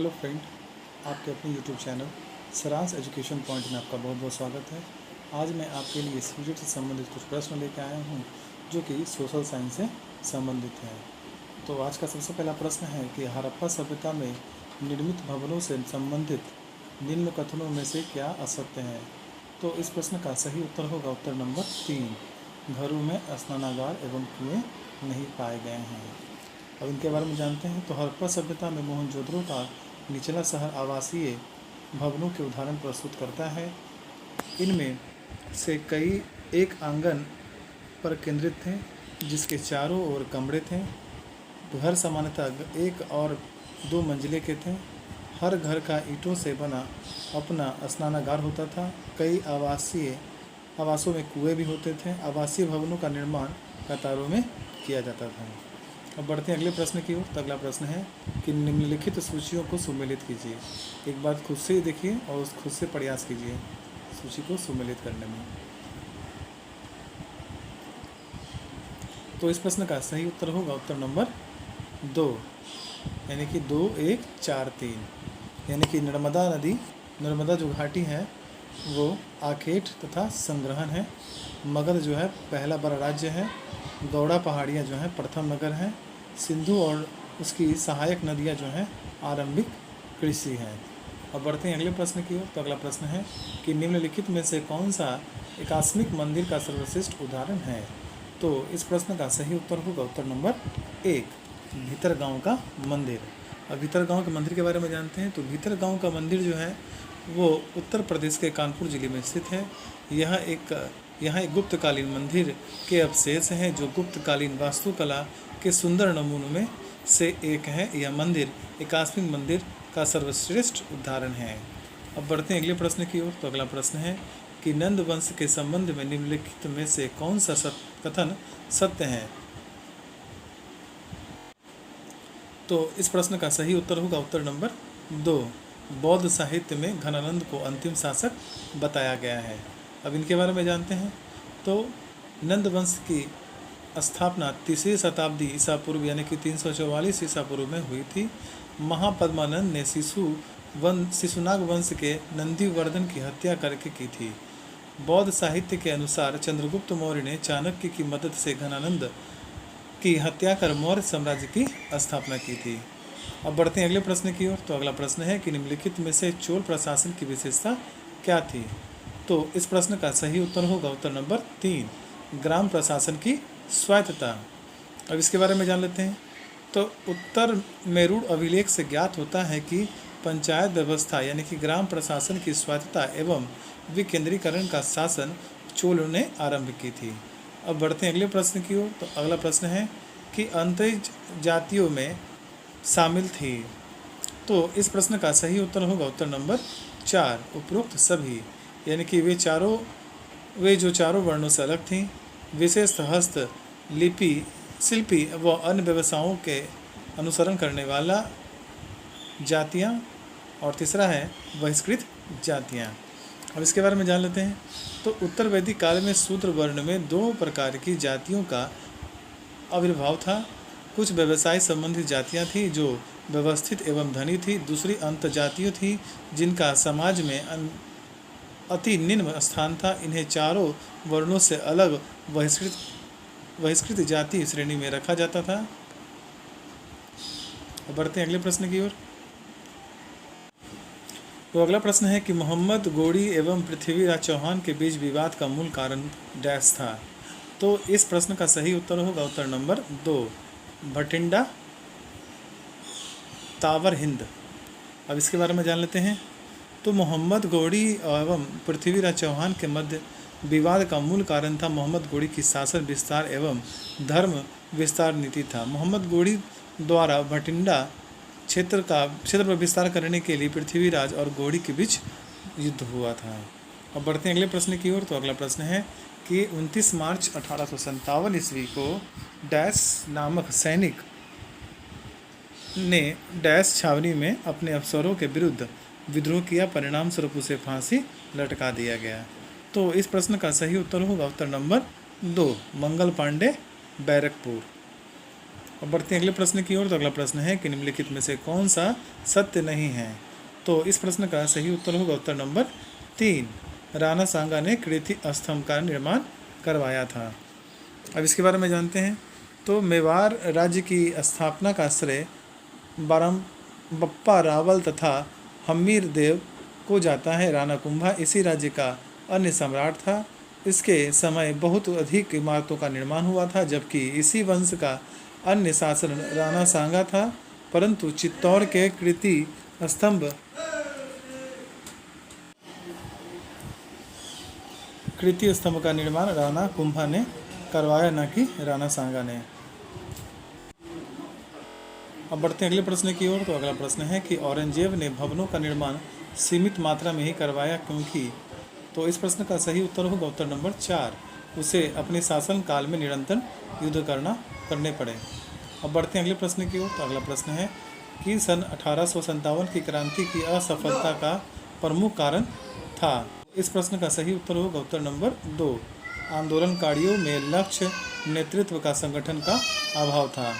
Hello friend, आपके अपने YouTube channel Saransh education point में आपका बहुत बहुत स्वागत है। आज मैं आपके लिए इस वीडियो से संबंधित कुछ प्रश्न लेकर आया हूं जो कि सोशल साइंस से संबंधित है। तो आज का सबसे पहला प्रश्न है कि हड़प्पा सभ्यता में निर्मित भवनों से संबंधित निम्न कथनों में से क्या असत्य है। तो इस प्रश्न का सही उत्तर होगा उत्तर नंबर 3, घरों में स्नानागार एवं कुएँ नहीं पाए गए हैं। अब इनके बारे में जानते हैं। तो हड़प्पा सभ्यता में मोहनजोदड़ो का निचला शहर आवासीय भवनों के उदाहरण प्रस्तुत करता है। इनमें से कई एक आंगन पर केंद्रित थे जिसके चारों ओर कमरे थे। घर सामान्यतः 1 और 2 मंजिले के थे। हर घर का ईंटों से बना अपना स्नानागार होता था। कई आवासों में कुएं भी होते थे। आवासीय भवनों का निर्माण कतारों में किया जाता था। अब बढ़ते हैं अगले प्रश्न की ओर। तो अगला प्रश्न है कि निम्नलिखित सूचियों को सुमेलित कीजिए। एक बार खुद से ही देखिए और खुद से प्रयास कीजिए सूची को सुमेलित करने में। तो इस प्रश्न का सही उत्तर होगा उत्तर नंबर 2, यानी कि 2, 1, 4, 3, यानी कि नर्मदा जो घाटी है वो आखेट तथा संग्रहण है। मगध जो है पहला बड़ा राज्य है। गौड़ा पहाड़ियाँ जो हैं प्रथम नगर हैं। सिंधु और उसकी सहायक नदियाँ जो हैं आरंभिक कृषि हैं। अब बढ़ते हैं अगले प्रश्न की ओर। तो अगला प्रश्न है कि निम्नलिखित में से कौन सा एकास्मिक मंदिर का सर्वश्रेष्ठ उदाहरण है। तो इस प्रश्न का सही उत्तर होगा उत्तर नंबर 1, भीतरगांव का मंदिर। अब भीतरगांव के मंदिर के बारे में जानते हैं। तो भीतरगांव का मंदिर जो है वो उत्तर प्रदेश के कानपुर जिले में स्थित है। यहाँ एक गुप्तकालीन मंदिर के अवशेष हैं जो गुप्तकालीन वास्तुकला के सुंदर नमूनों में से एक है। यह मंदिर एकास्मिक मंदिर का सर्वश्रेष्ठ उदाहरण है। अब बढ़ते हैं अगले प्रश्न की ओर। तो अगला प्रश्न है कि नंद वंश के संबंध में निम्नलिखित में से कौन सा कथन सत्य है। तो इस प्रश्न का सही उत्तर होगा उत्तर नंबर 2, बौद्ध साहित्य में घनानंद को अंतिम शासक बताया गया है। अब इनके बारे में जानते हैं। तो नंद वंश की स्थापना 3वीं शताब्दी ईसा पूर्व यानी कि 344 ईसा पूर्व में हुई थी। महापद्मानंद ने शिशुनाग वंश के नंदीवर्धन की हत्या करके की थी। बौद्ध साहित्य के अनुसार चंद्रगुप्त मौर्य ने चाणक्य की मदद से घनानंद की हत्या कर मौर्य साम्राज्य की स्थापना की थी। अब बढ़ते हैं अगले प्रश्न की ओर। तो अगला प्रश्न है कि निम्नलिखित में से चोल प्रशासन की विशेषता क्या थी। तो इस प्रश्न का सही उत्तर होगा उत्तर नंबर 3, ग्राम प्रशासन की स्वायत्तता। अब इसके बारे में जान लेते हैं। तो उत्तर मेरुड़ अभिलेख से ज्ञात होता है कि पंचायत व्यवस्था यानी कि ग्राम प्रशासन की स्वायत्तता एवं विकेंद्रीकरण का शासन चोलों ने आरंभ की थी। अब बढ़ते हैं अगले प्रश्न की ओर। तो अगला प्रश्न है कि अंतरिक्ष जातियों में शामिल थी। तो इस प्रश्न का सही उत्तर होगा उत्तर नंबर 4, उपरोक्त सभी, यानी कि वे जो चारों वर्णों से अलग थीं, विशेषतः हस्त लिपि शिल्पी व अन्य व्यवसायों के अनुसरण करने वाला जातियाँ, और तीसरा है बहिष्कृत जातियाँ। अब इसके बारे में जान लेते हैं। तो उत्तर वैदिक काल में शूद्र वर्ण में 2 प्रकार की जातियों का आविर्भाव था। कुछ व्यवसाय संबंधित जातियाँ थीं जो व्यवस्थित एवं धनी थी। दूसरी अंत जातियाँ थीं जिनका समाज में अति निम्न स्थान था। इन्हें चारों वर्णों से अलग बहिष्कृत जाति श्रेणी में रखा जाता था। बढ़ते हैं अगले प्रश्न की ओर। तो अगला प्रश्न है कि मोहम्मद गोरी एवं पृथ्वीराज चौहान के बीच विवाद का मूल कारण डैश था। तो इस प्रश्न का सही उत्तर होगा उत्तर नंबर 2, भटिंडा तावर हिंद। अब इसके बारे में जान लेते हैं। तो मोहम्मद गोरी एवं पृथ्वीराज चौहान के मध्य विवाद का मूल कारण था मोहम्मद गोरी की शासन विस्तार एवं धर्म विस्तार नीति था। मोहम्मद गोरी द्वारा भटिंडा क्षेत्र पर विस्तार करने के लिए पृथ्वीराज और गोरी के बीच युद्ध हुआ था। अब बढ़ते हैं अगले प्रश्न की ओर। तो अगला प्रश्न है कि 29 मार्च 1857 ईस्वी को डैश नामक सैनिक ने डैश छावनी में अपने अफसरों के विरुद्ध विद्रोह किया। परिणाम स्वरूप उसे फांसी लटका दिया गया। तो इस प्रश्न का सही उत्तर होगा उत्तर नंबर 2, मंगल पांडे बैरकपुर। अब बढ़ते हैं अगले प्रश्न की ओर। तो अगला प्रश्न है कि निम्नलिखित में से कौन सा सत्य नहीं है। तो इस प्रश्न का सही उत्तर होगा उत्तर नंबर 3, राणा सांगा ने कीर्ति स्तंभ का निर्माण करवाया था। अब इसके बारे में जानते हैं। तो मेवाड़ राज्य की स्थापना का श्रेय बप्पा रावल तथा हम्मीर देव को जाता है। राणा कुंभा इसी राज्य का अन्य सम्राट था। इसके समय बहुत अधिक इमारतों का निर्माण हुआ था, जबकि इसी वंश का अन्य शासक राणा सांगा था, परंतु चित्तौड़ के कीर्ति स्तंभ का निर्माण राणा कुंभा ने करवाया, न कि राणा सांगा ने। अब बढ़ते हैं अगले प्रश्न की ओर। तो अगला प्रश्न है कि औरंगजेब ने भवनों का निर्माण सीमित मात्रा में ही करवाया क्योंकि। तो इस प्रश्न का सही उत्तर होगा उत्तर नंबर 4, उसे अपने शासन काल में निरंतर युद्ध करने पड़े। अब बढ़ते हैं अगले प्रश्न की ओर। तो अगला प्रश्न है कि सन 1857 की क्रांति की असफलता का प्रमुख कारण था। इस प्रश्न का सही उत्तर होगा उत्तर नंबर 2, आंदोलनकारियों में लक्ष्य नेतृत्व का संगठन का अभाव था।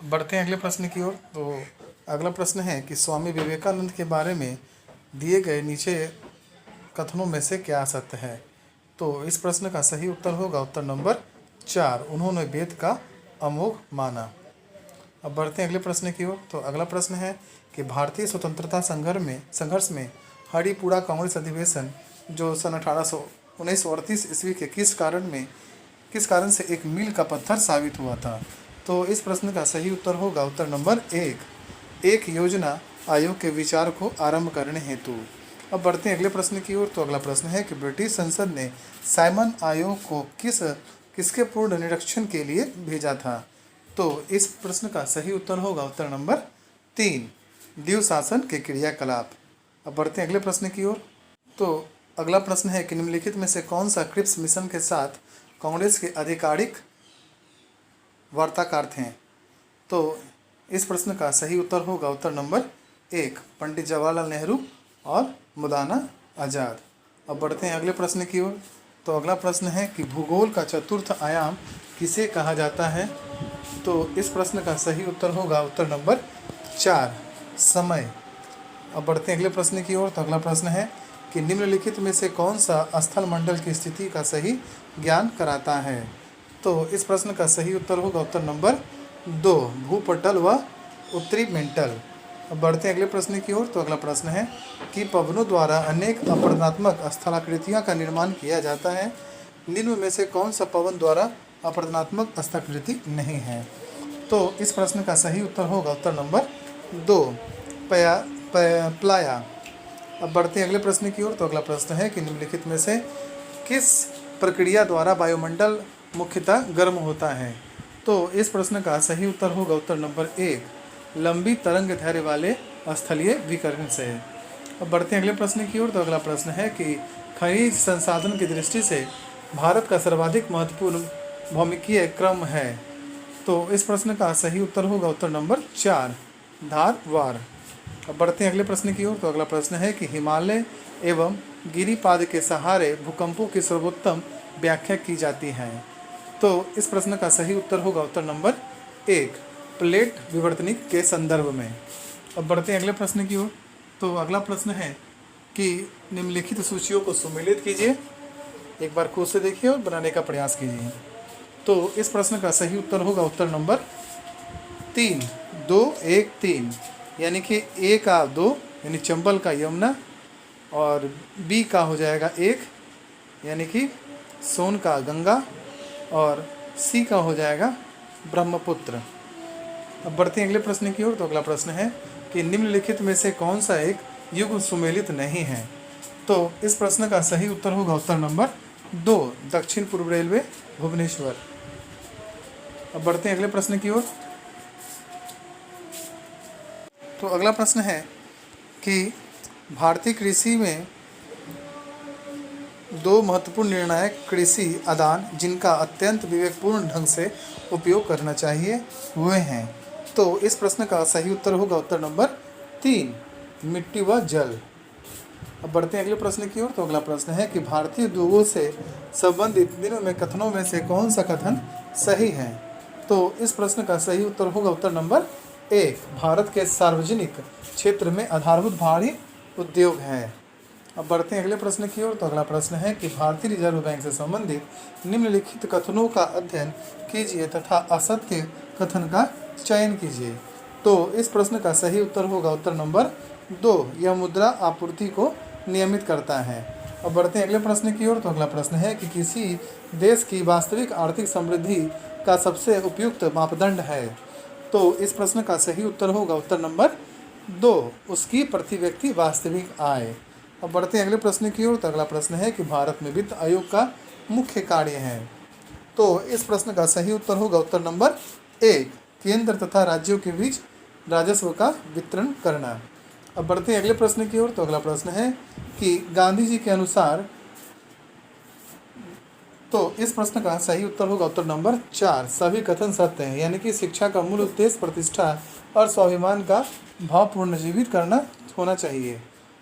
बढ़ते हैं अगले प्रश्न की ओर। तो अगला प्रश्न है कि स्वामी विवेकानंद के बारे में दिए गए नीचे कथनों में से क्या सत्य है। तो इस प्रश्न का सही उत्तर होगा उत्तर नंबर 4, उन्होंने वेद का अमोघ माना। अब बढ़ते हैं अगले प्रश्न की ओर। तो अगला प्रश्न है कि भारतीय स्वतंत्रता संघर्ष में हरिपुरा कांग्रेस अधिवेशन जो सन 1938 ईस्वी के किस कारण से एक मील का पत्थर साबित हुआ था। तो इस प्रश्न का सही उत्तर होगा उत्तर नंबर 1, एक योजना आयोग के विचार को आरंभ करने हेतु। अब बढ़ते हैं अगले प्रश्न की ओर। तो अगला प्रश्न है कि ब्रिटिश संसद ने साइमन आयोग को किसके पूर्ण निरीक्षण के लिए भेजा था। तो इस प्रश्न का सही उत्तर होगा उत्तर नंबर 3, दीव शासन के क्रियाकलाप। अब बढ़ते हैं अगले प्रश्न की ओर। तो अगला प्रश्न है कि निम्नलिखित में से कौन सा क्रिप्स मिशन के साथ कांग्रेस के आधिकारिक वार्ताकार थे। तो इस प्रश्न का सही उत्तर होगा उत्तर नंबर 1, पंडित जवाहरलाल नेहरू और मौलाना आज़ाद। अब बढ़ते हैं अगले प्रश्न की ओर। तो अगला प्रश्न है कि भूगोल का चतुर्थ आयाम किसे कहा जाता है। तो इस प्रश्न का सही उत्तर होगा उत्तर नंबर 4, समय। अब बढ़ते हैं अगले प्रश्न की ओर। तो अगला प्रश्न है कि निम्नलिखित में से कौन सा स्थल मंडल की स्थिति का सही ज्ञान कराता है। तो इस प्रश्न का सही उत्तर होगा उत्तर नंबर 2, भूपटल व उत्तरी मेंटल। अब बढ़ते हैं अगले प्रश्न की ओर। तो अगला प्रश्न है कि पवनों द्वारा अनेक अपरदनात्मक स्थलाकृतियाँ का निर्माण किया जाता है। निम्न में से कौन सा पवन द्वारा अपरदनात्मक स्थलाकृति नहीं है। तो इस प्रश्न का सही उत्तर होगा उत्तर नंबर 2, प्लाया। अब बढ़ते हैं अगले प्रश्न की ओर। तो अगला प्रश्न है कि निम्नलिखित में से किस प्रक्रिया द्वारा वायुमंडल मुख्यतः गर्म होता है। तो इस प्रश्न का सही उत्तर होगा उत्तर नंबर 1, लंबी तरंग धैर्य वाले स्थलीय विकिरण से। अब बढ़ते हैं अगले प्रश्न की ओर। तो अगला प्रश्न है कि खनिज संसाधन की दृष्टि से भारत का सर्वाधिक महत्वपूर्ण भौमिकीय क्रम है। तो इस प्रश्न का सही उत्तर होगा उत्तर नंबर 4, धारवाड़। अब बढ़ते हैं अगले प्रश्न की ओर। तो अगला प्रश्न है कि हिमालय एवं गिरिपाद के सहारे भूकंपों की सर्वोत्तम व्याख्या की जाती है। तो इस प्रश्न का सही उत्तर होगा उत्तर नंबर 1, प्लेट विवर्तनिक के संदर्भ में। अब बढ़ते हैं अगले प्रश्न की ओर। तो अगला प्रश्न है कि निम्नलिखित सूचियों को सम्मिलित कीजिए, एक बार खुद से देखिए और बनाने का प्रयास कीजिए। तो इस प्रश्न का सही उत्तर होगा उत्तर नंबर 3, 2, 1, 3, यानी कि ए का 2 यानी चंबल का यमुना, और बी का हो जाएगा 1 यानी कि सोन का गंगा, और सी का हो जाएगा ब्रह्मपुत्र। अब बढ़ते हैं अगले प्रश्न की ओर। तो अगला प्रश्न है कि निम्नलिखित में से कौन सा एक युग सुमेलित नहीं है। तो इस प्रश्न का सही उत्तर होगा उत्तर नंबर 2, दक्षिण पूर्व रेलवे भुवनेश्वर। अब बढ़ते हैं अगले प्रश्न की ओर। तो अगला प्रश्न है कि भारतीय कृषि में 2 महत्वपूर्ण निर्णायक कृषि आदान जिनका अत्यंत विवेकपूर्ण ढंग से उपयोग करना चाहिए हुए हैं। तो इस प्रश्न का सही उत्तर होगा उत्तर नंबर 3, मिट्टी व जल। अब बढ़ते हैं अगले प्रश्न की ओर। तो अगला प्रश्न है कि भारतीय उद्योगों से संबंधित निम्न कथनों में से कौन सा कथन सही है। तो इस प्रश्न का सही उत्तर होगा उत्तर नंबर 1, भारत के सार्वजनिक क्षेत्र में आधारभूत भारी उद्योग हैं। अब बढ़ते हैं अगले प्रश्न की ओर। तो अगला प्रश्न है कि भारतीय रिजर्व बैंक से संबंधित निम्नलिखित कथनों का अध्ययन कीजिए तथा असत्य कथन का चयन कीजिए। तो इस प्रश्न का सही उत्तर होगा उत्तर नंबर 2, यह मुद्रा आपूर्ति को नियमित करता है। अब बढ़ते हैं अगले प्रश्न की ओर। तो अगला प्रश्न है कि किसी देश की वास्तविक आर्थिक समृद्धि का सबसे उपयुक्त मापदंड है। तो इस प्रश्न का सही उत्तर होगा उत्तर नंबर 2, उसकी प्रति व्यक्ति वास्तविक आय। अब बढ़ते हैं अगले प्रश्न की ओर। तो अगला प्रश्न है कि भारत में वित्त आयोग का मुख्य कार्य है। तो इस प्रश्न का सही उत्तर होगा उत्तर नंबर 1, केंद्र तथा राज्यों के बीच राजस्व का वितरण करना। अब बढ़ते हैं अगले प्रश्न की ओर। तो अगला प्रश्न है कि गांधी जी के अनुसार, तो इस प्रश्न का सही उत्तर होगा उत्तर नंबर 4, सभी कथन सत्य हैं। यानी कि शिक्षा का मूल उद्देश्य प्रतिष्ठा और स्वाभिमान का भावपूर्ण जीवित करना होना चाहिए।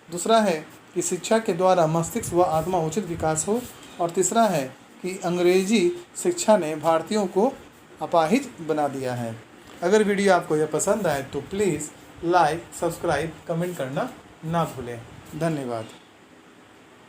दूसरा है कि शिक्षा के द्वारा मस्तिष्क व आत्मा उचित विकास हो। और तीसरा है कि अंग्रेजी शिक्षा ने भारतीयों को अपाहिज बना दिया है। अगर वीडियो आपको यह पसंद आए तो प्लीज़ लाइक, सब्सक्राइब, कमेंट करना ना भूलें। धन्यवाद।